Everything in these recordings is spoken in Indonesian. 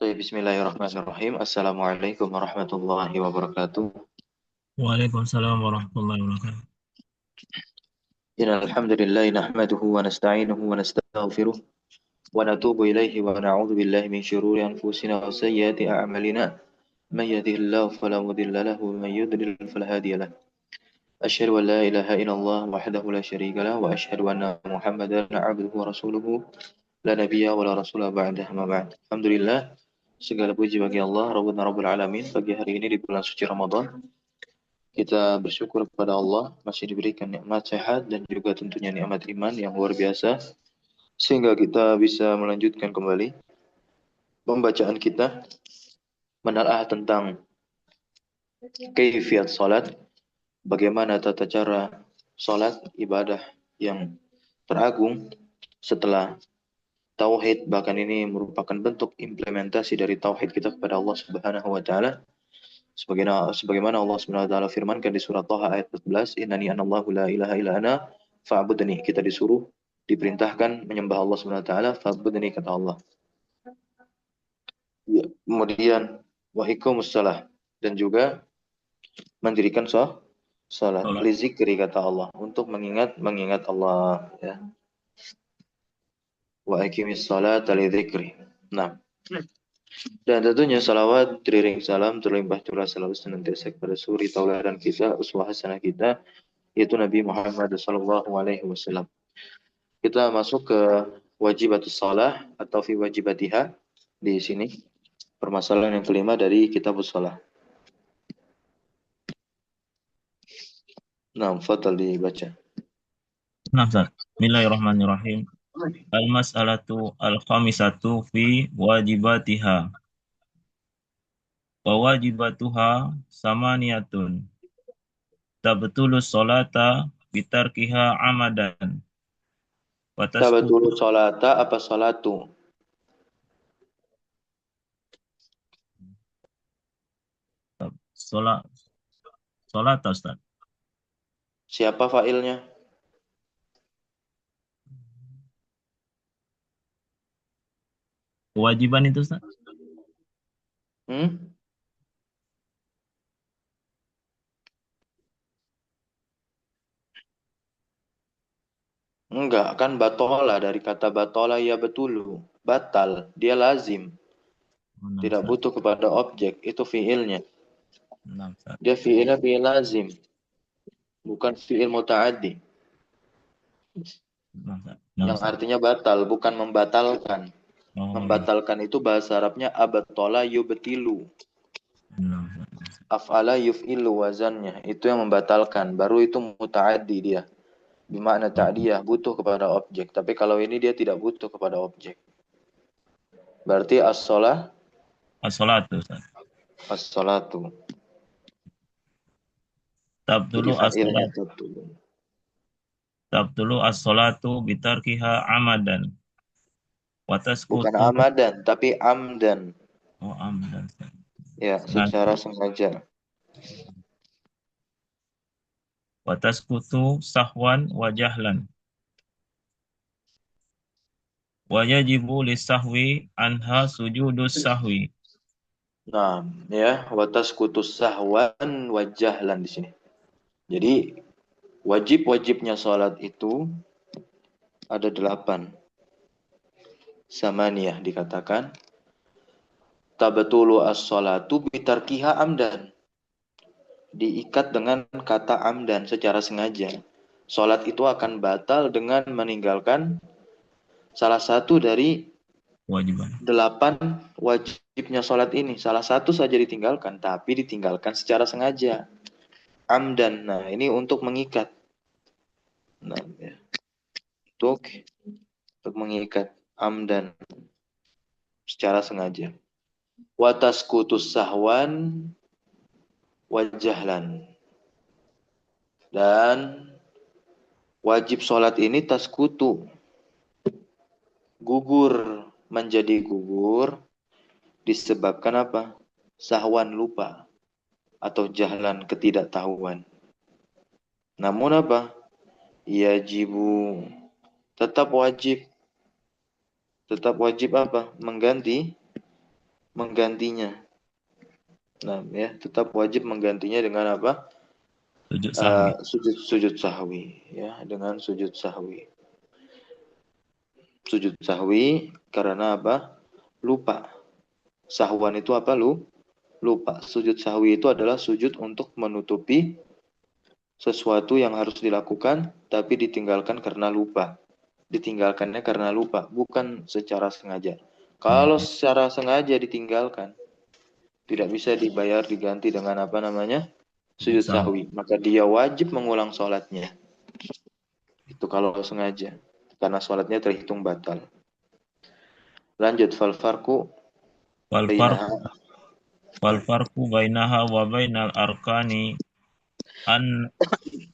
Bismillahirrahmanirrahim. Assalamualaikum warahmatullahi wabarakatuh. Waalaikumsalam warahmatullahi wabarakatuh. Innal hamdalillah nahmaduhu wa nasta'inuhu wa nastaghfiruh wa natubu ilaihi wa na'udzu billahi min shururi anfusina wa sayyiati a'malina. Man yahdihillahu fala mudilla lahu wa man yudlil fala hadiya lahu. Asyhadu an la ilaha illallah wahdahu la syarika lahu wa asyhadu anna Muhammadan 'abduhu wa rasuluhu la nabiyya wa la rasula ba'dah ma ba'd. Alhamdulillah, segala puji bagi Allah Rabbul Alamin. Pagi hari ini di bulan suci Ramadan, kita bersyukur kepada Allah masih diberikan nikmat sehat dan juga tentunya nikmat iman yang luar biasa sehingga kita bisa melanjutkan kembali pembacaan kita menelaah tentang kaifiyat salat, bagaimana tata cara salat ibadah yang teragung setelah tauhid, bahkan ini merupakan bentuk implementasi dari tauhid kita kepada Allah Subhanahu wa taala. Sebagaimana Allah Subhanahu wa taala firmankan di surat Thaha ayat 14, "Innani anallahu la ilaha illa ana fa'budni." Kita disuruh, diperintahkan menyembah Allah Subhanahu wa taala, fa'budni kata Allah. Ya, kemudian wa iqamussalah, dan juga mendirikan salat Sholat. li zikri kata Allah, untuk mengingat Allah ya. Wa iqimis salata li dzikri. Nah, dan tentunya salawat, teriring salam, terlimpah curah selalu senantiasa kepada suri tauladan kita, uswah hasanah kita, yaitu Nabi Muhammad sallallahu alaihi wasallam. Kita masuk ke wajibatus shalah atau fi wajibatiha di sini. Permasalahan yang kelima dari kitabus shalah. Nah, fadal dibaca. Nah, Ustaz. Bismillahirrahmanirrahim. Al-mas'alatu al-khamisatu fi wajibatiha. Wa wajibatuha samaniyatun. Tabtulu sholata bitarkiha amadan. Wa Tabatulu tasqutu sholata apa sholatu? sholat sholat Ustaz. Siapa failnya? Kewajiban itu Ustaz. Hmm? Enggak, kan batola, dari kata batola ya betulu. Batal, dia lazim. Nah, Tidak Ustaz. butuh kepada objek, itu fiilnya. Nah, Ustaz. Dia fiilnya fiil lazim, bukan fiil mutaaddi. Nah, Ustaz. Nah, Yang Ustaz. artinya batal, bukan membatalkan. Oh, iya. Membatalkan itu bahasa Arabnya abatola yubtilu. Nah, Ustaz. Af'ala yuf'ilu wazannya. Itu yang membatalkan. Baru itu muta'addi dia. Bermakna Oh, ta'diyah, butuh kepada objek. Tapi kalau ini dia tidak butuh kepada objek. Berarti as-sholah, as-sholatu Ustaz. as-sholatu. Jadi Tabtulu fa'ilnya as-sholat. betul. Tabtulu as-sholatu bitarkiha amadan. Bukan Wataskutu. amadan, tapi amdan. Oh, amadan. Ya, Sengaja. secara sengaja. Wataskutu sahwan wa jahlan. Wa yajibu lisahwi anha sujudus sahwi. Nah, ya, watas kutus sahwan wajahlan di sini. Jadi wajib-wajibnya sholat itu ada 8. Samaniyah dikatakan. Tabatulu as-sholatu bitarkiha amdan. Diikat dengan kata amdan, secara sengaja. Sholat itu akan batal dengan meninggalkan salah satu dari Kewajiban. 8 wajibnya sholat ini. Salah satu saja ditinggalkan, tapi ditinggalkan secara sengaja. Amdan. Nah, ini untuk mengikat. Nah, ya. Untuk mengikat amdan secara sengaja. Watas kutus sahwan wajahlan. Dan wajib sholat ini taskutu, gugur, menjadi gugur disebabkan apa? Sahwan, lupa, atau jahlan, ketidaktahuan. Namun apa? Yajibu, tetap wajib. Tetap wajib apa? Mengganti menggantinya. Nah, ya, tetap wajib menggantinya dengan apa? Sujud sahwi. Sujud sahwi, ya, dengan sujud sahwi. Sujud sahwi karena apa? Lupa. Sahwan itu apa? Lupa. Sujud sahwi itu adalah sujud untuk menutupi sesuatu yang harus dilakukan tapi ditinggalkan karena lupa. Ditinggalkannya karena lupa, bukan secara sengaja. Kalau secara sengaja ditinggalkan, tidak bisa dibayar diganti dengan apa namanya? Sujud sahwi. Maka dia wajib mengulang sholatnya. Itu kalau sengaja. Karena sholatnya terhitung batal. Lanjut, fal farqu Wal farq bainaha. wal farqu bainaha wa bainal arkani an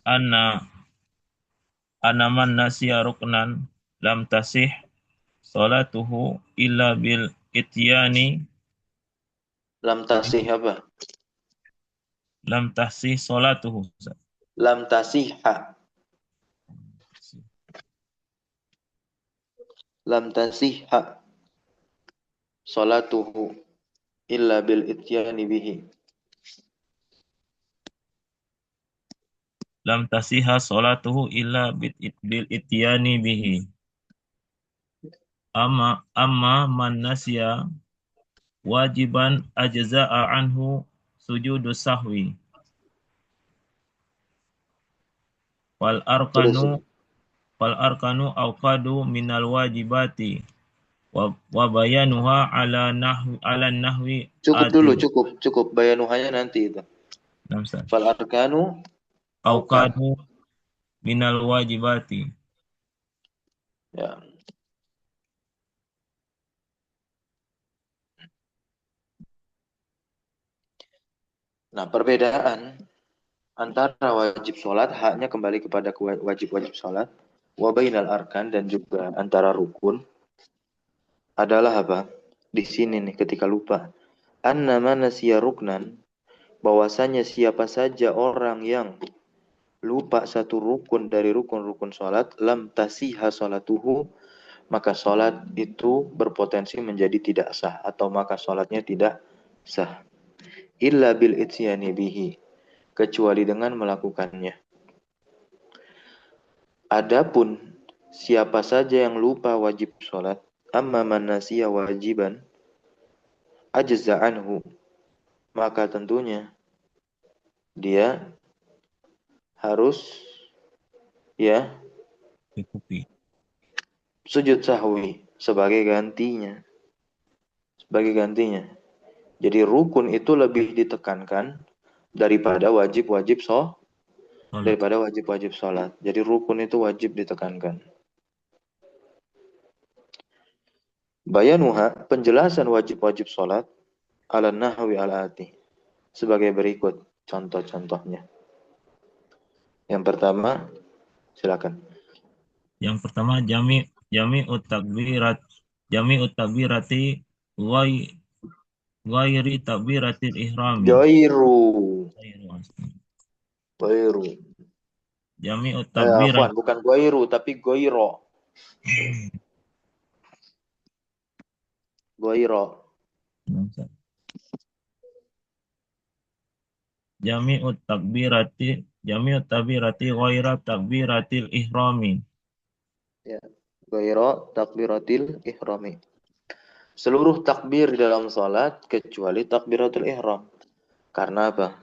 anna man nasiya ruknan lam tasih salatuhu illa bil ityani Lam tasih apa? lam tasih salatuhu. Lam tasihha. Lam tasihha salatuhu illa bil ityani bihi. Lam tasiha salatuhu illa bil ityani bihi. Amma man nasiya wajiban ajza'a anhu sujudus sahwi. Wal Terus. arkanu awqadu minal wajibati wa bayanuha ala nahwi Cukup dulu, ati. cukup. Bayanuhanya nanti itu. Namsa. Fal arkanu auka. Awqadu minal wajibati. Ya. Nah, perbedaan antara wajib sholat, haknya kembali kepada wajib-wajib sholat, wa bainal arkan, dan juga antara rukun, adalah apa? Di sini nih ketika lupa. Annama nasiya ruknan, bahwasanya siapa saja orang yang lupa satu rukun dari rukun-rukun sholat, lam tasiha sholatuhu, maka sholat itu berpotensi menjadi tidak sah, atau maka sholatnya tidak sah. Illa bil ityani bihi, kecuali dengan melakukannya. Adapun siapa saja yang lupa wajib sholat, amma man nasiya wajiban ajza anhu, maka tentunya dia harus ya Cukupi. sujud sahwi sebagai gantinya. Sebagai gantinya. Jadi rukun itu lebih ditekankan daripada wajib-wajib sholat. Jadi rukun itu wajib ditekankan. Bayanuha, penjelasan wajib-wajib sholat ala nahwi al-ati, sebagai berikut contoh-contohnya. Yang pertama, silakan. Yang pertama jami takbirati ghairi takbiratil ihrami. Goiru. Jami takbirat. Afwan, bukan goiru, tapi goiro. Goiro. Jami takbirati ghaira takbiratil ihrami. Ya. Goiro takbiratil ihrami. Seluruh takbir di dalam salat kecuali takbiratul ihram. Karena apa?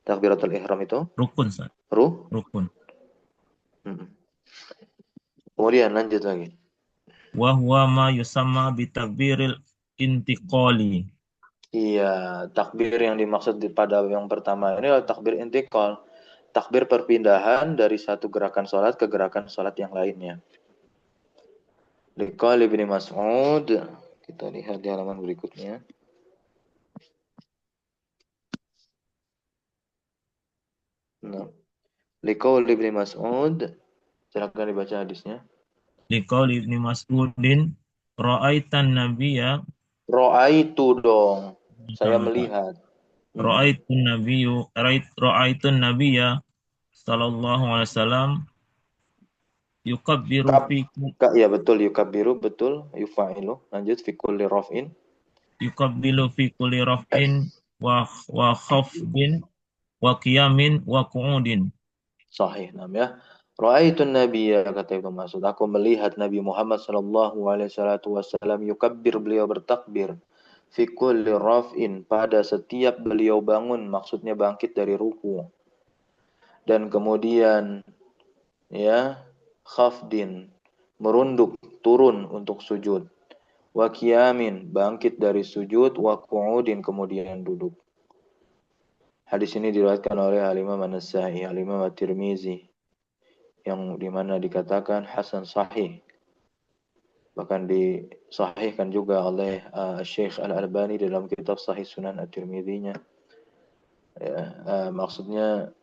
Takbiratul ihram itu Rukun, Ustaz. Rukun. Kemudian lanjut lagi. Wa huwa ma yusamma bi takbiril intiqali. Iya, takbir yang dimaksud pada yang pertama ini adalah takbir intikal. Takbir perpindahan dari satu gerakan sholat ke gerakan sholat yang lainnya. Liqaul Ibnu Mas'ud, kita lihat di halaman berikutnya. Nah, Liqaul Ibnu Mas'ud, silakan dibaca hadisnya. Liqaul Ibnu Mas'udin ra'aitan nabiyya. Ra'aitu dong. Saya melihat. Ra'aitun nabiyya sallallahu alaihi wasallam yukabbiru fi Ya betul, yukabbiru, betul, yufa'ilu. Lanjut, fi kulli raf'in. yukabbilu fi kulli raf'in wa khafdin wa qiyamin wa qu'udin. Sahih, nam ya. Ra'aitun Nabiyya, kata Ibnu Mas'ud, aku melihat Nabi Muhammad sallallahu alaihi wasallam yukabbir, beliau bertakbir, fi kulli raf'in, pada setiap beliau bangun, maksudnya bangkit dari ruku, dan kemudian ya khafdin, merunduk turun untuk sujud, wa qiyamin, bangkit dari sujud, wa qu'udin, kemudian duduk. Hadis ini diriwayatkan oleh Al-Imam An-Nasa'i, Al-Imam At-Tirmizi, yang dimana dikatakan hasan sahih, bahkan disahihkan juga oleh Syekh Al-Albani dalam kitab Sahih Sunan At-Tirmidzi-nya. Ya, maksudnya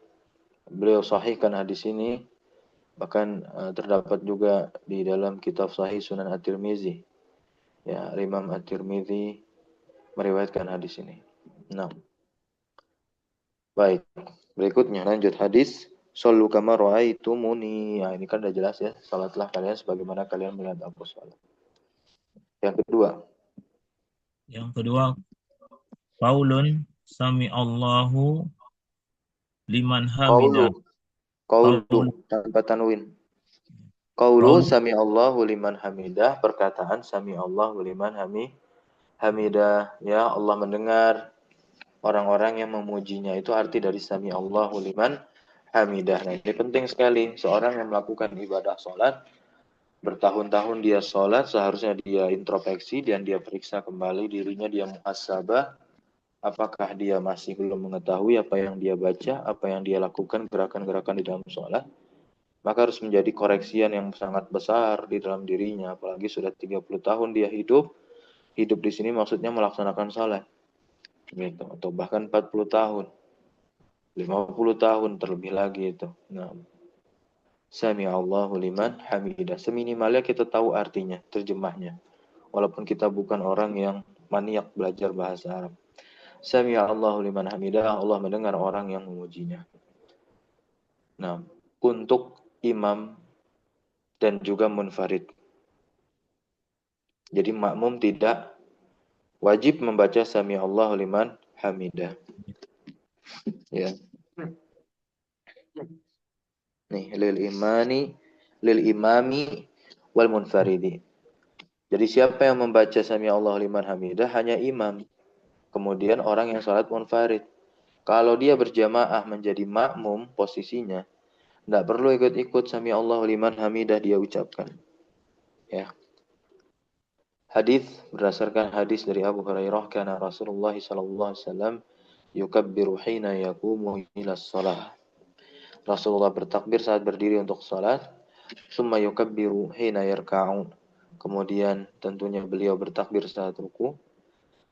beliau sahihkan hadis ini, bahkan terdapat juga di dalam kitab Sahih Sunan At-Tirmidzi. Ya, Imam At-Tirmidzi meriwayatkan hadis ini. Nah, baik. Berikutnya lanjut hadis. Sallu kama ra'aitumuni. Ya, ini kan udah jelas ya. Salatlah kalian sebagaimana kalian melihat aku salat. Yang kedua. Yang kedua, qaulun sami Allahu liman Qaulu. hamidah. Qaulu Qaul tanpa tanwin. Qaulu qaul sami Allahu liman hamidah. Perkataan sami Allahu liman hamidah. Ya, Allah mendengar orang-orang yang memujinya. Itu arti dari sami Allahu liman hamidah. Nah, ini penting sekali. Seorang yang melakukan ibadah sholat, bertahun-tahun dia sholat, seharusnya dia introspeksi dan dia periksa kembali dirinya, dia muhasabah. Apakah dia masih belum mengetahui apa yang dia baca, apa yang dia lakukan, gerakan-gerakan di dalam sholat. Maka harus menjadi koreksian yang sangat besar di dalam dirinya. Apalagi sudah 30 tahun dia hidup. Hidup di sini maksudnya melaksanakan sholat. Gitu. Atau bahkan 40 tahun. 50 tahun terlebih lagi itu. Nah, Sami Allahu liman hamidah. Seminimalnya kita tahu artinya, terjemahnya. Walaupun kita bukan orang yang maniak belajar bahasa Arab. Sami Allahu liman hamidah. Allah mendengar orang yang memujinya. Nah, untuk imam dan juga munfarid. Jadi makmum tidak wajib membaca Sami Allahu liman hamidah. Ya. Nih, lil imami wal munfaridi. Jadi siapa yang membaca Sami Allahu liman hamidah? Hanya imam. Kemudian orang yang salat munfarid. Kalau dia berjamaah menjadi makmum posisinya, tidak perlu ikut-ikut Sami Allahu liman hamidah dia ucapkan. Ya. Hadis berdasarkan hadis dari Abu Hurairah, kana Rasulullah sallallahu alaihi wasallam yukabbiru hina yaqumu ila shalah. Rasulullah bertakbir saat berdiri untuk salat, summa yukabbiru hina yarka'u. Kemudian tentunya beliau bertakbir saat ruku.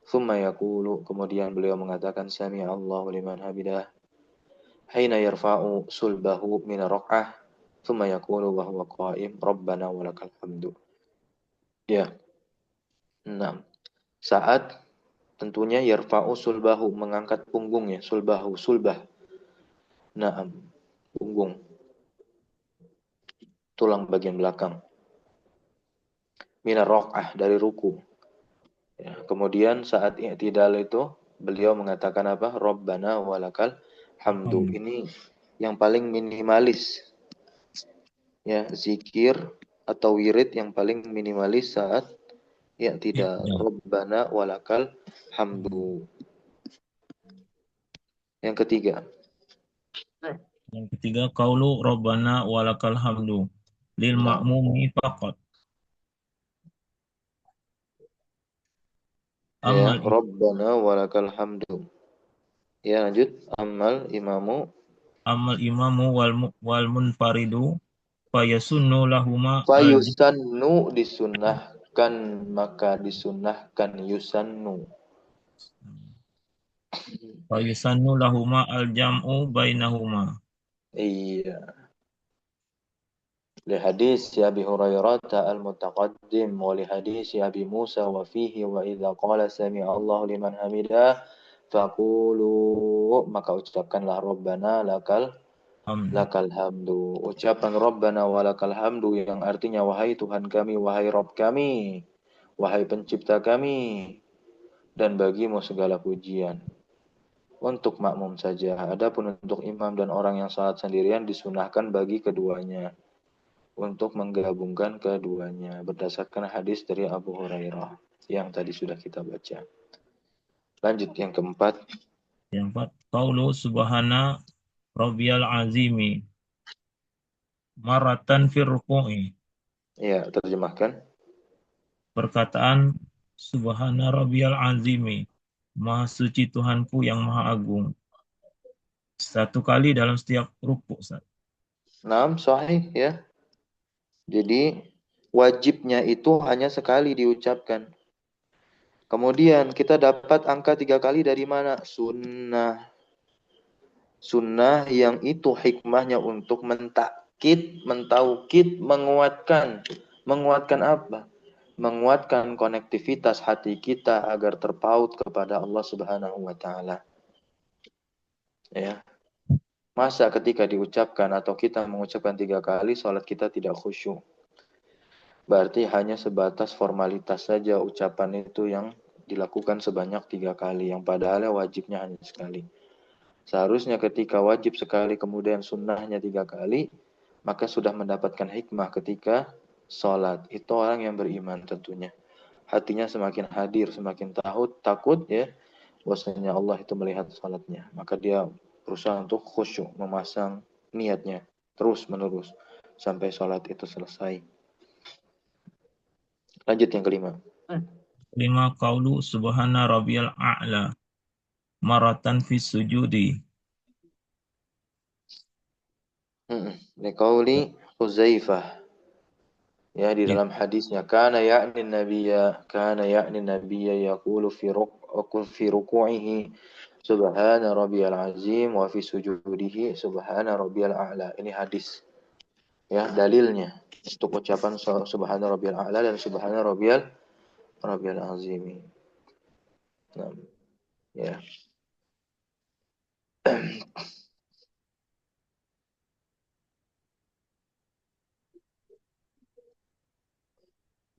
Summa yaqulu, kemudian beliau mengatakan sami Allahu liman hamidah. Hina yarfa'u sulbahu min rak'ah. Summa yaqulu wa huwa qa'im rabbana walakal hamdu. Ya. 6. Saat tentunya yarfa'u sulbahu, mengangkat punggungnya, sulbahu, sulbah. Naam, punggung. Tulang bagian belakang. Minar rok'ah, dari ruku. Ya, kemudian saat i'tidal itu, beliau mengatakan apa? Rabbana walakal hamdu. Ini yang paling minimalis. Ya, zikir atau wirid yang paling minimalis saat i'tidal. Rabbana walakal hamdu. Yang ketiga. Yang ketiga, qaulu rabbana walakal hamdu lil Nah, ma'mumi faqat. ya, Amal Rabbana walakal hamdu. Ya, lanjut. Amal imamu. amal imamu wal munfaridu fayasunnu lahuma al Fayusannu, disunahkan, maka disunahkan yusannu. fayasunnu lahuma al jam'u bainahuma. Iya. Lihadis Abi Hurairah al-mutaqaddim wa lihadis Abi Musa wa fihi wa idza qala sami'a Allahu liman hamidah faqulu, maka ucapkanlah Rabbana Hamdu. lakal hamdu. Ucapan Rabbana walakal hamdu yang artinya wahai Tuhan kami, wahai Rabb kami, wahai pencipta kami, dan bagimu segala pujian. Untuk makmum saja. Adapun untuk imam dan orang yang salat sendirian disunahkan bagi keduanya untuk menggabungkan keduanya berdasarkan hadis dari Abu Hurairah yang tadi sudah kita baca. Lanjut yang keempat. Yang keempat, qaulu subhana rabbiyal azimi maratan fir ruku'i. Ya, terjemahkan. Perkataan subhana rabbiyal azimi, maha suci Tuhanku yang maha agung. Satu kali dalam setiap ruku. Naam, sahih ya. Jadi wajibnya itu hanya sekali diucapkan. Kemudian kita dapat angka 3 kali dari mana? Sunnah. Sunnah yang itu hikmahnya untuk mentakkid, mentaukid, menguatkan. Menguatkan apa? Menguatkan konektivitas hati kita agar terpaut kepada Allah Subhanahu wa taala. Ya. Masa ketika diucapkan atau kita mengucapkan 3 kali salat kita tidak khusyuk. Berarti hanya sebatas formalitas saja ucapan itu yang dilakukan sebanyak 3 kali, yang padahal wajibnya hanya sekali. Seharusnya ketika wajib sekali kemudian sunnahnya 3 kali, maka sudah mendapatkan hikmah ketika sholat. Itu orang yang beriman tentunya. Hatinya semakin hadir, semakin takut ya, bahwasanya Allah itu melihat sholatnya. Maka dia berusaha untuk khusyuk, memasang niatnya terus menerus sampai sholat itu selesai. Lanjut yang kelima. Lima, qaulu subhana rabbiyal a'la maratan fis sujudi. Liqauli Huzaifah. Ya, di Ya, dalam hadisnya kana ya'ni nabiyya yaqulu fi ruku'ihi subhana rabbiyal azim wa fi sujudihi subhana rabbiyal a'la. Ini hadis. Ya, dalilnya untuk ucapan subhana rabbiyal a'la dan subhana rabbiyal azim. Nah, ya.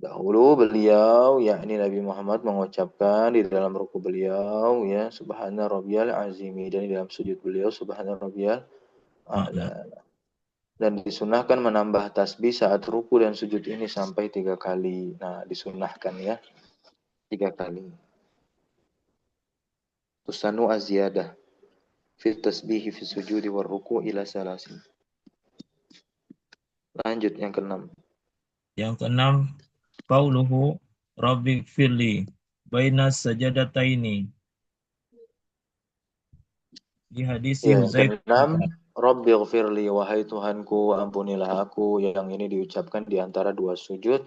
Dahulu beliau, yakni Nabi Muhammad mengucapkan di dalam ruku beliau, ya, Subhana Rabbiyal Azimi, dan di dalam sujud beliau, Subhana Rabbiyal a'la. A'la. Dan disunahkan menambah tasbih saat ruku dan sujud ini sampai 3 kali. Nah, disunahkan ya, 3 kali. Tusanu az-ziyadah fi tasbihi fi sujudi war ruku ila salasin. Lanjut yang keenam. Yang keenam, qauluhu rabbighfirli baina sajadataini. Di hadis Ya, yang keenam, Hudzaifah. Rabbighfirli, wahai Tuhanku, ampunilah aku. Yang ini diucapkan di antara dua sujud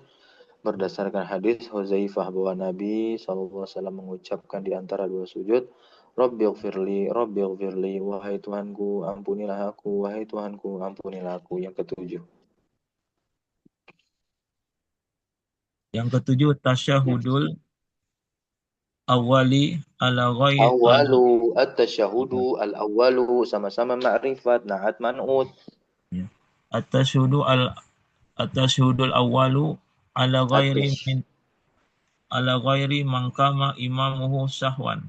berdasarkan hadis Hudzaifah bahwa Nabi SAW mengucapkan di antara dua sujud, Rabbighfirli, wahai Tuhanku, ampunilah aku, wahai Tuhanku, ampunilah aku. Yang ketujuh. Yang ketujuh, tasyahudul awali ala ghairi ala. Awalu at-tasyahudu al-awalu, sama-sama ma'rifat, na'at man'ud. Ya. At-tasyhudul awwalu ala ghairi At-tash min ala ghairi man kama imamuhu sahwan.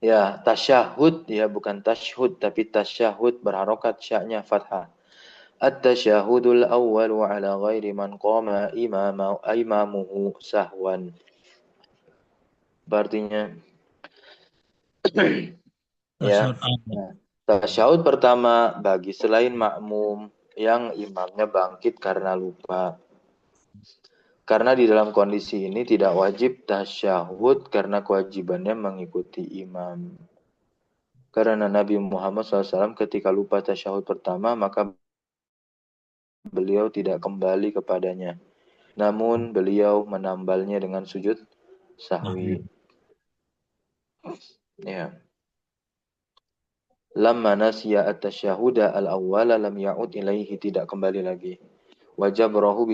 Ya, tasyahud ya, bukan tashhud tapi tasyahud berharokat syaknya fathah. At-tasyahudul awwalu ala ghairi man qama imamuhu sahwan. Artinya ya. Tasyahud awal. Nah, tasyahud pertama bagi selain makmum yang imamnya bangkit karena lupa. Karena di dalam kondisi ini tidak wajib tasyahud karena kewajibannya mengikuti imam. Karena Nabi Muhammad SAW ketika lupa tasyahud pertama maka beliau tidak kembali kepadanya. Namun beliau menambalnya dengan sujud Sahwi. sahwi. Ya. Lamma nasiya at-tasyahuda al-awwala lam ya'ud ilaihi, tidak kembali lagi. Wajabrahu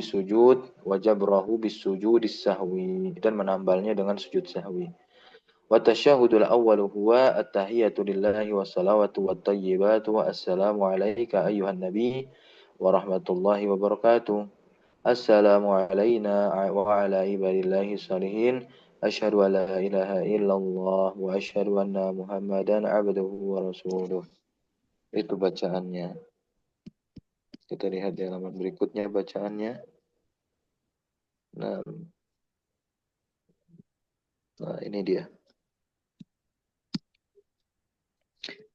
bisujudis sahwi, dan menambalnya dengan sujud sahwi. Wa tasyahudul awwalu huwa at-tahiyatu lillahi wassalawatu wattayyibatu wa assalamu alayka ayyuhan nabi wa rahmatullahi wa barakatuh. Assalamu alayna wa ala ibadillahi salihin Asyhadu an la ilaha illallah wa asyhadu anna Muhammadan abduhu wa rasuluh. Itu bacaannya. Kita lihat di halaman berikutnya bacaannya. Nah, ini dia.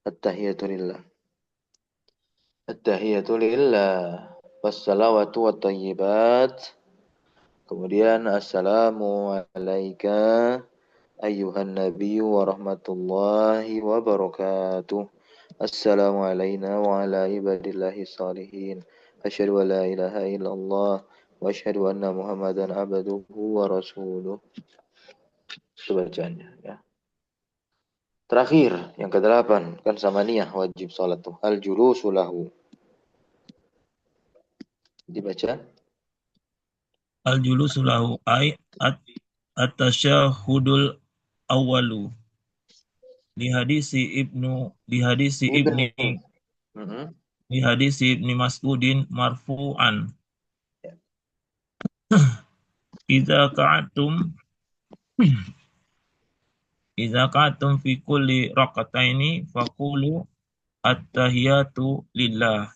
At-tahiyatu lillah. At-tahiyatu lillah. Wassalawatu wattayyibat. Kemudian assalamu alayka ayyuhan nabiyyu wa rahmatullahi wa barakatuh. Assalamu alayna wa ala ibadillahi salihin. Asyhadu an la ilaha illallah wa asyhadu anna Muhammadan abduhu wa rasuluh. Itu bacaannya ya. Terakhir, yang ke-8 kan sama niyah wajib salat tuh. Al-julusu lahu. Dibaca. Al-julusu lahu ay at-tasyahudul awwalu. Li hadisi Ibni. ibni Mhm. li hadisi ibni Mas'udin marfu'an. Ya. Idza ka'atum fi kulli raqataini faqulu at-tahiyatu lillah.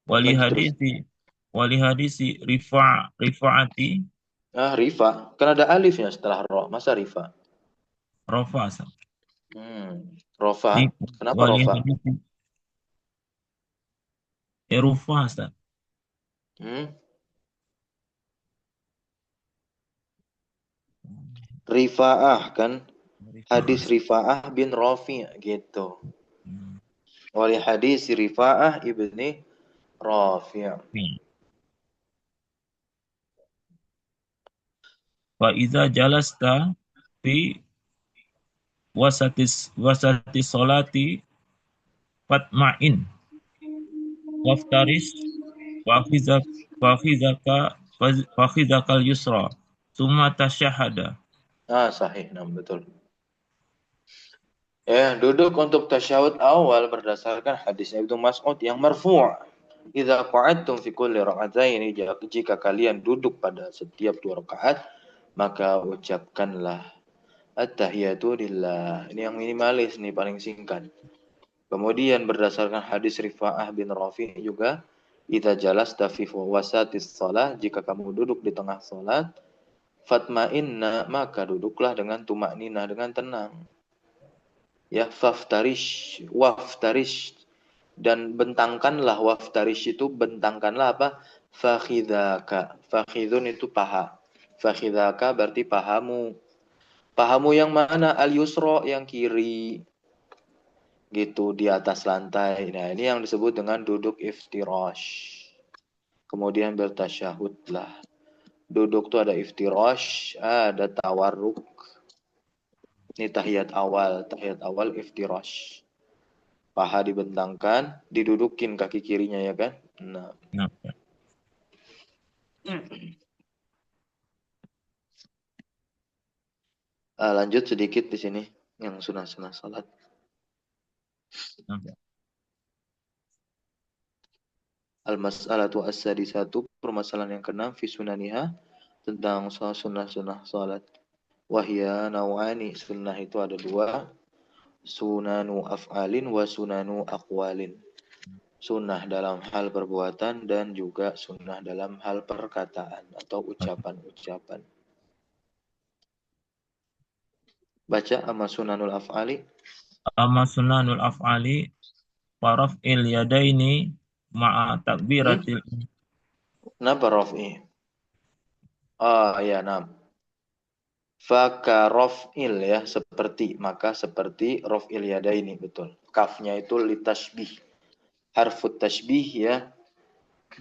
Wali Lanjut terus. hadisi Rifa'ati Rifa. Kan ada alifnya setelah ro. Masa rifa? Rafa. Rofa. Kenapa Wali rofa? hadisi Rufa, Ustaz. Hmm? Rifa'ah kan? Hadis Rifa'ah bin Rafi' gitu. Wali hadis Rifa'ah ibni Rafi'. Wa idza jalasta fi wasati sholati fatma'in waftarish fakhizak fakhizaka fakhizakal yusra summa tasyahada. Sahih. Nah, betul. Duduk untuk tasyahud awal berdasarkan hadisnya Ibnu Mas'ud yang marfu'. Idza qa'adtum fi kulli raka'ataini, jika kalian duduk pada setiap 2 rakaat, maka ucapkanlah at-tahiyatu lillah. Ini yang minimalis nih, paling singkat. Kemudian berdasarkan hadis Rifa'ah bin Rafi' juga, idza jalasta fi wasatis shalah, jika kamu duduk di tengah salat, fatma'inna, maka duduklah dengan tumakninah, dengan tenang. Ya, waftarish, dan bentangkanlah. Waftarish itu bentangkanlah apa? Fakhidaka. Fakhidun itu paha. Fakhidaka berarti pahamu. Pahamu yang mana? Al-yusra, yang kiri. Gitu, di atas lantai. Nah, ini yang disebut dengan duduk iftirash. Kemudian bertasyahudlah. Duduk tuh ada iftirash, ada tawarruk. Ini tahiyat awal iftirash. Paha dibentangkan, didudukin kaki kirinya ya kan? Nah. Lanjut sedikit di sini yang sunah-sunah salat. Al-mas'alatu as-sadisatu, permasalahan yang ke-6 fi sunaniha, tentang sunnah-sunnah salat. Wahya nawani, sunnah itu ada 2, sunanu af'alin wa sunanu aqwalin. Sunnah dalam hal perbuatan dan juga sunnah dalam hal perkataan atau ucapan-ucapan. Baca amma sunanul af'ali. Amma sunanul af'ali faraf'il yadaini ma'a takbiratil. Kenapa raf'i? Ya, nam. Faka raf'il ya, seperti, maka seperti raf'il yadaini, betul. Kafnya itu litashbih. Harfut tashbih ya.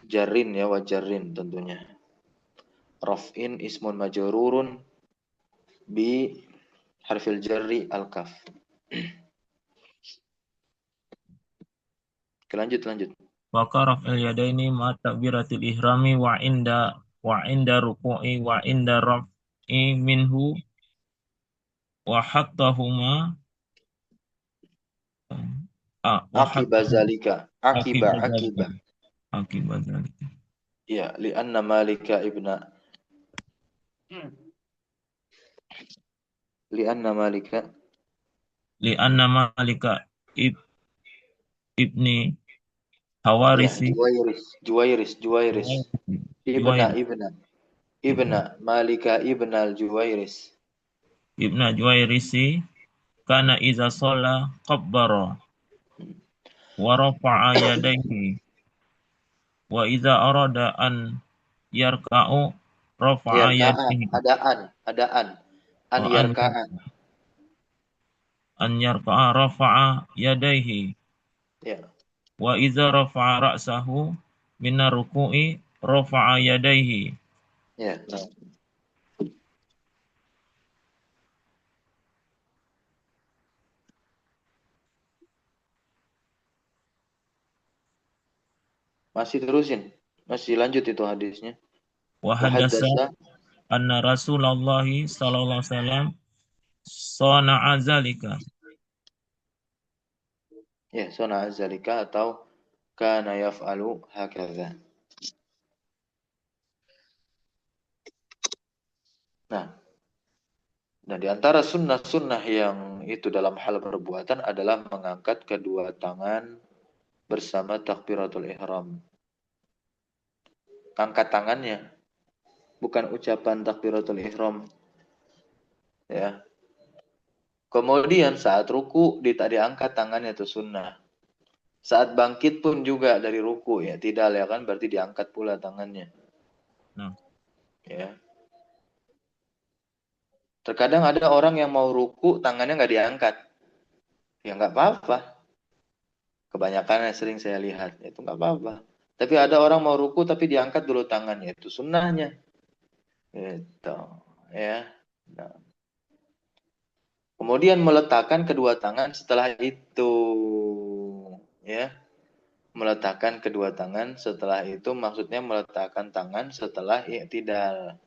Jarrin ya, wajarrin tentunya. Raf'in ismun majrurun bi harfil jarri al-kaf. Lanjut. Wa raf'il yadaini ma takbiratil ihrami wa inda ruku'i wa inda raf'i minhu wa hattahuma Akibat zalika. Akibat. Akibat zalika. Ya, li'anna Malika ibna Li'anna Malika. Li'anna Malika ibni Ya, Hawarisi Juwairis. Ibna, Juwair ibna. ibn Ibna. Malika ibnal Juwairis. ibna Juwairisi kana iza sholla qabbara wa rafa'a yadayhi wa iza arada an yarka'u rafa'a Yarka'an. yadayhi Adaan. An wa yarka'an. an yarka'a rafa'a yadayhi Ya. wa iza rafa'a ra'sahu minar ruku'i rafa'a yadayhi. Ya. Nah. Masih terusin. Masih lanjut itu hadisnya. Wa haddasa Wahaddasa. anna Rasulullah sallallahu alaihi wasallam sana'a zalika. Ya, sona zalika atau kana yaf'alu hakadha. Nah, nah di antara sunnah-sunnah yang itu dalam hal perbuatan adalah mengangkat kedua tangan bersama takbiratul ihram. Angkat tangannya, bukan ucapan takbiratul ihram. Ya. Kemudian saat ruku tak diangkat tangannya itu sunnah. Saat bangkit pun juga dari ruku ya, tidak ya kan berarti diangkat pula tangannya. Nah, Ya. Terkadang ada orang yang mau ruku tangannya nggak diangkat. Ya nggak apa-apa. Kebanyakan yang sering saya lihat itu nggak apa-apa. Tapi ada orang mau ruku tapi diangkat dulu tangannya, itu sunnahnya. Gitu. Ya. Nah. Kemudian meletakkan kedua tangan setelah itu. Ya. Meletakkan kedua tangan setelah itu maksudnya meletakkan tangan setelah i'tidal.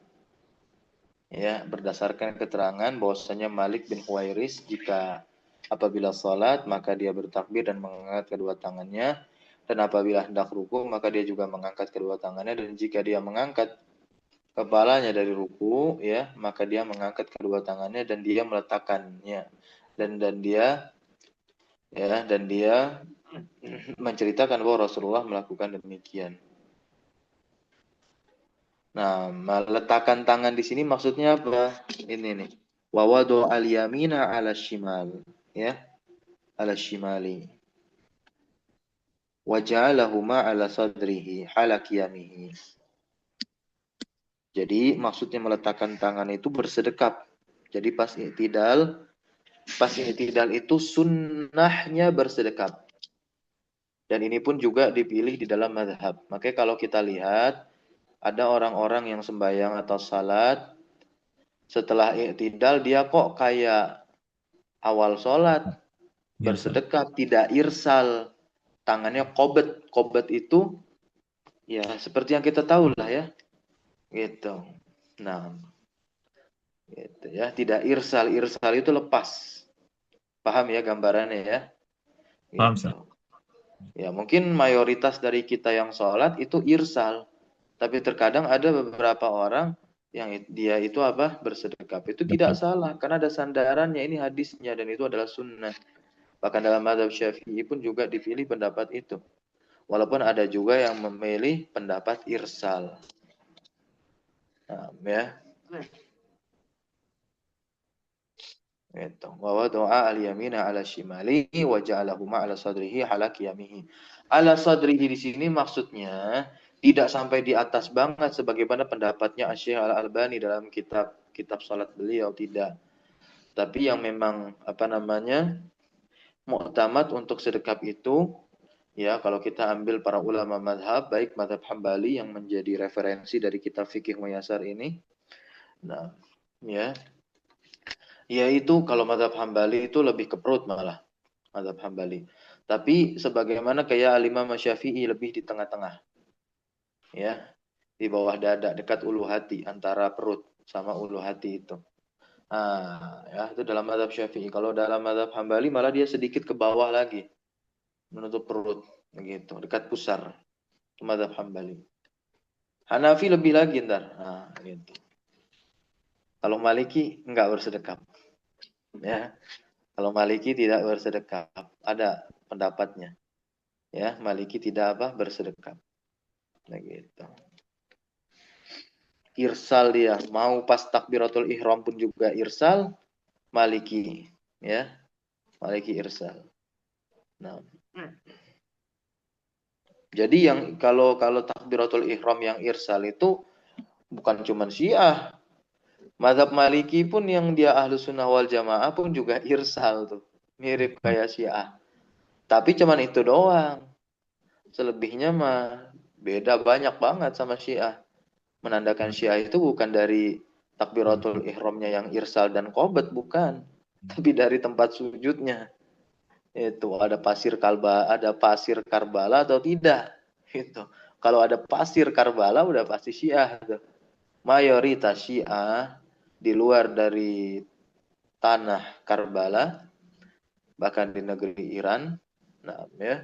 Ya, berdasarkan keterangan bahwasanya Malik bin Huwairis jika apabila salat maka dia bertakbir dan mengangkat kedua tangannya, dan apabila hendak ruku maka dia juga mengangkat kedua tangannya, dan jika dia mengangkat kepalanya dari ruku ya maka dia mengangkat kedua tangannya dan dia meletakkannya, dan dia menceritakan bahwa Rasulullah melakukan demikian. Nah, meletakkan tangan di sini maksudnya apa? Ini nih. Wa wadu al-yamina 'ala shimal, ya, 'ala shimali. Wa ja'alahuma 'ala sadrihi, hala qiyamihi. Jadi maksudnya meletakkan tangan itu bersedekap. Jadi pas i'tidal itu sunnahnya bersedekap. Dan ini pun juga dipilih di dalam mazhab. Makanya kalau kita lihat ada orang-orang yang sembahyang atau salat setelah i'tidal dia kok kayak awal sholat biasa. bersedekap, tidak irsal, tangannya kobet. Kobet itu ya seperti yang kita tahu lah ya, gitu. Nah, gitu ya, tidak irsal. Irsal itu lepas. Paham ya gambarannya ya? Paham, Ustaz? Gitu. Ya mungkin mayoritas dari kita yang sholat itu irsal, tapi terkadang ada beberapa orang yang dia itu apa bersedekap. Itu tidak Dekat. salah karena ada sandarannya, ini hadisnya dan itu adalah sunnah. Bahkan dalam mazhab Syafi'i pun juga dipilih pendapat itu. Walaupun ada juga yang memilih pendapat irsal. Nah, ya. Gitu. Wa doa al-yamina ala shimali wa ja'alahuma ala sadrihi ala qiyamihi. Ala sadrihi di sini maksudnya tidak sampai di atas banget sebagaimana pendapatnya Asy-Syaikh Al-Albani dalam kitab salat beliau, tidak. Tapi yang memang apa namanya? Mu'tamad untuk sedekap itu ya, kalau kita ambil para ulama mazhab, baik mazhab Hambali yang menjadi referensi dari kitab fikih Muyassar ini. Nah, ya, yaitu kalau mazhab Hambali itu lebih ke perut malah, mazhab Hambali. Tapi sebagaimana kayak Al-Imam Syafi'i lebih di tengah-tengah. Ya, di bawah dada, dekat ulu hati, antara perut sama ulu hati itu. Ah, ya, itu dalam mazhab Syafi'i. Kalau dalam mazhab Hambali malah dia sedikit ke bawah lagi, menutup perut, begitu, dekat pusar. Mazhab Hambali. Hanafi lebih lagi ntar. Nah, gitu. Kalau Maliki enggak bersedekap. Ya, kalau Maliki tidak bersedekap. Ada pendapatnya. Ya, Maliki tidak apa bersedekap. Nah, gitu. Irsal dia, mau pas takbiratul ihram pun juga irsal, Maliki, ya, Maliki irsal. Nah, jadi yang kalau takbiratul ihram yang irsal itu bukan cuma Syiah, mazhab Maliki pun yang dia ahlu sunnah wal jamaah pun juga irsal tuh, mirip kayak Syiah. Tapi cuman itu doang, selebihnya mah beda banyak banget sama Syiah. Menandakan Syiah itu bukan dari takbiratul ihramnya yang irsal dan qobat, bukan, tapi dari tempat sujudnya. Itu ada pasir Karbala atau tidak? Itu. Kalau ada pasir Karbala udah pasti Syiah tuh. Mayoritas Syiah di luar dari tanah Karbala, bahkan di negeri Iran, nah ya,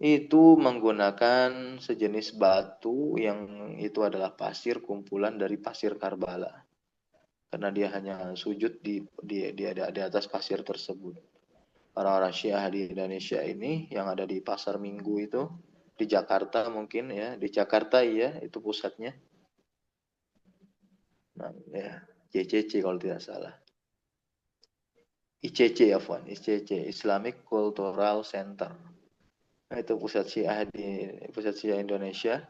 itu menggunakan sejenis batu yang itu adalah pasir, kumpulan dari pasir Karbala. Karena dia hanya sujud di atas pasir tersebut. Orang-orang Syiah di Indonesia ini yang ada di Pasar Minggu itu, di Jakarta mungkin ya, di Jakarta iya, itu pusatnya. Nah, ya, JCC kalau tidak salah. ICC ya, Fuan, ICC, Islamic Cultural Center. Nah, itu pusat Syiah Indonesia,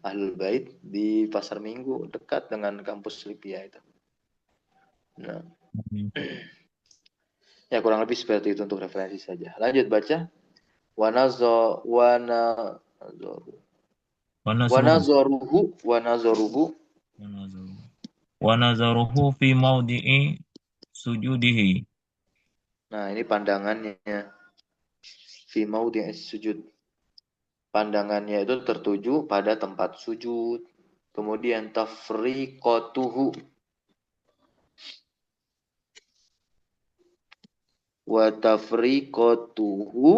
Ahlul Bait di Pasar Minggu, dekat dengan kampus Lipia itu. Nah, ya kurang lebih seperti itu untuk referensi saja. Lanjut baca. Wanazruhu. Wanazoruhu. Wanazaruhu fi maudi'i sujudihi. Nah, ini pandangannya. Fi maudhi'is sujud. Pandangannya itu tertuju pada tempat sujud. Kemudian tafriqatuhu wa tafriqatuhu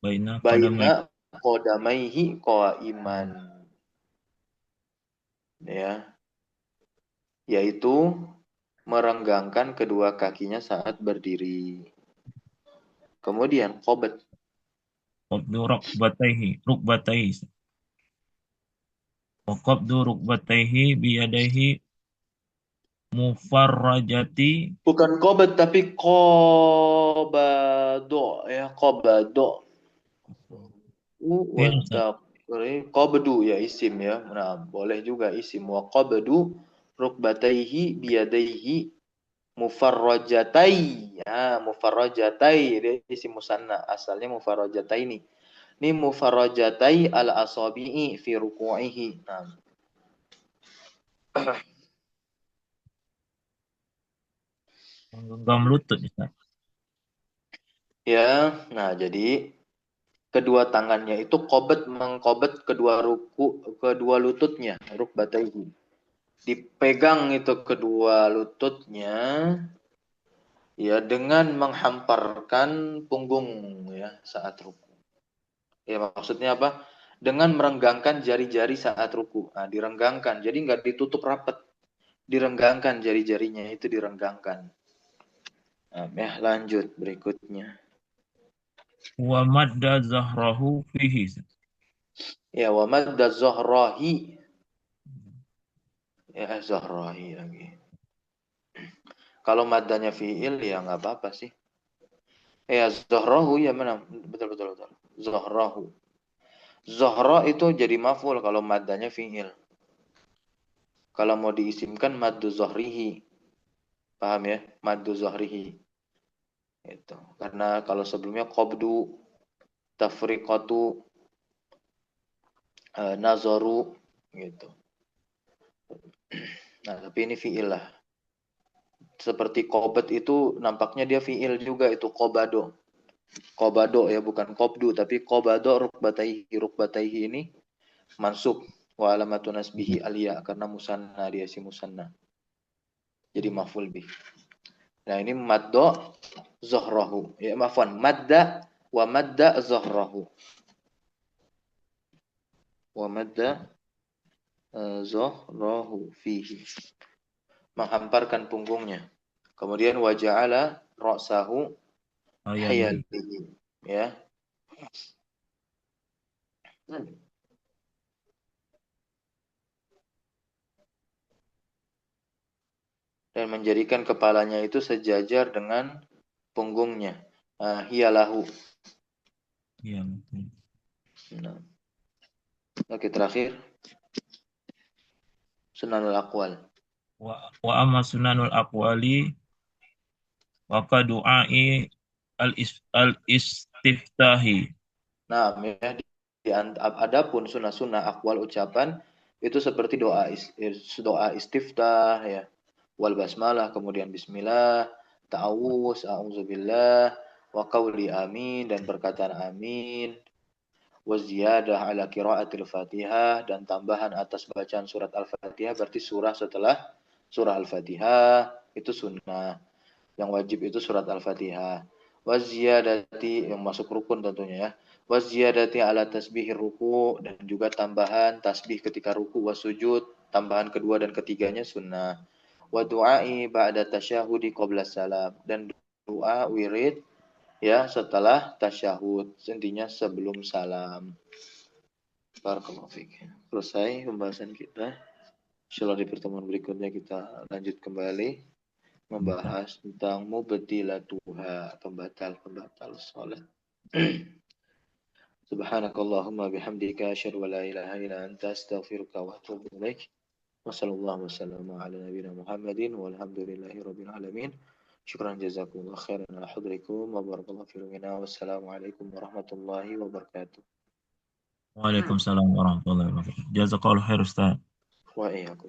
Baina baina qadamai. qadamaihi qaiman. Ya, yaitu merenggangkan kedua kakinya saat berdiri. Kemudian qobat. Qabdu rukbatayhi. Rukbatayhi. Wa qabdu rukbatayhi biyadayhi mufarrajati. Bukan qobat tapi qobado ya, qobado. Fi'il Ustaz. Qabdu ya isim ya. Nah, boleh juga isim. Wa qabdu rukbataihi biyadaihi mufarrajatai. Ya, mufarrajatai dia isim musanna. Asalnya mufarrajataini. Ini mufarrajatai al asabi'i fi ruku'ihi. Nah, Menggenggam lutut Ustaz. ya, nah jadi kedua tangannya itu mengkobat kedua lututnya, rukbataihi. Dipegang itu kedua lututnya ya dengan menghamparkan punggung ya saat ruku. Ya maksudnya apa? Dengan merenggangkan jari-jari saat ruku. Nah, direnggangkan. Jadi nggak ditutup rapat. Direnggangkan jari-jarinya itu direnggangkan. Nah, ya lanjut berikutnya. Wa madda zahrahu fihi. Ya wa madda zahrahi. Ya zahrahi lagi. Kalau maddanya fi'il ya nggak apa-apa sih. Ya zahrahu ya mana? Betul betul betul. Zahrahu. Zahra itu jadi maf'ul kalau maddanya fi'il. Kalau mau diisimkan maddu zahrihi. Paham ya? Maddu zahrihi. Itu. Karena kalau sebelumnya qabdu, tafriqatu, nazaru gitu. Nah, tapi ini fi'il lah. Seperti qobat itu nampaknya dia fi'il juga itu qobado. Qobado ya bukan qobdu tapi qobado rukbataihi ini mansub wa alamatu nasbihi aliyah karena musanna dia si musanna. Jadi maf'ul bih. Nah, ini maddo zahrahu. Ya, maafan, madda zahrahu. Wa madda zahrahu fihi. menghamparkan punggungnya. Kemudian wa ja'ala ra'sahu Hayali. hayalihi, ya. Dan menjadikan kepalanya itu sejajar dengan punggungnya. Hiyalahu. Iya, betul. Nah. Oke, terakhir sunanul aqwal. Wa amma sunanul aqwali wa ka du'ai al istiftahi. Nah, ya, adapun sunnah-sunnah akwal ucapan itu seperti doa istiftah, ya, wal basmalah, kemudian bismillah, ta'awuz, a'udzubillah, wa qauli amin, dan perkataan amin, wa ziyadah ala qiraatil Fatihah, dan tambahan atas bacaan surat Al-Fatihah, berarti surah setelah surah Al-Fatihah itu sunnah. Yang wajib itu surat Al-Fatihah. Wa ziyadati, yang masuk rukun tentunya, ya. Wa ziyadati ala tasbihir ruku, dan juga tambahan tasbih ketika ruku, wa sujud, tambahan kedua dan ketiganya sunnah. Wa du'ai ba'da tasyahudi qabla salam, dan doa wirid, ya, setelah tasyahud, intinya sebelum salam. Barakallahu fiik. Selesai pembahasan kita. Insyaallah di pertemuan berikutnya kita lanjut kembali membahas tentang mubtilatuha, pembatal salat. Subhanakallahumma bihamdika asyhadu an la ilaha illa anta astaghfiruka wa atubu ilaik. Wassallallahu wasallam ala nabiyyina Muhammadin walhamdulillahi rabbil alamin. Syukran jazakumullah khairan ala hudrikum wa barakallahu fiikum. Wassalamualaikum warahmatullahi wabarakatuh. Waalaikumsalam warahmatullahi wabarakatuh. Jazakallahu khair Ustaz. Wa iyyakum.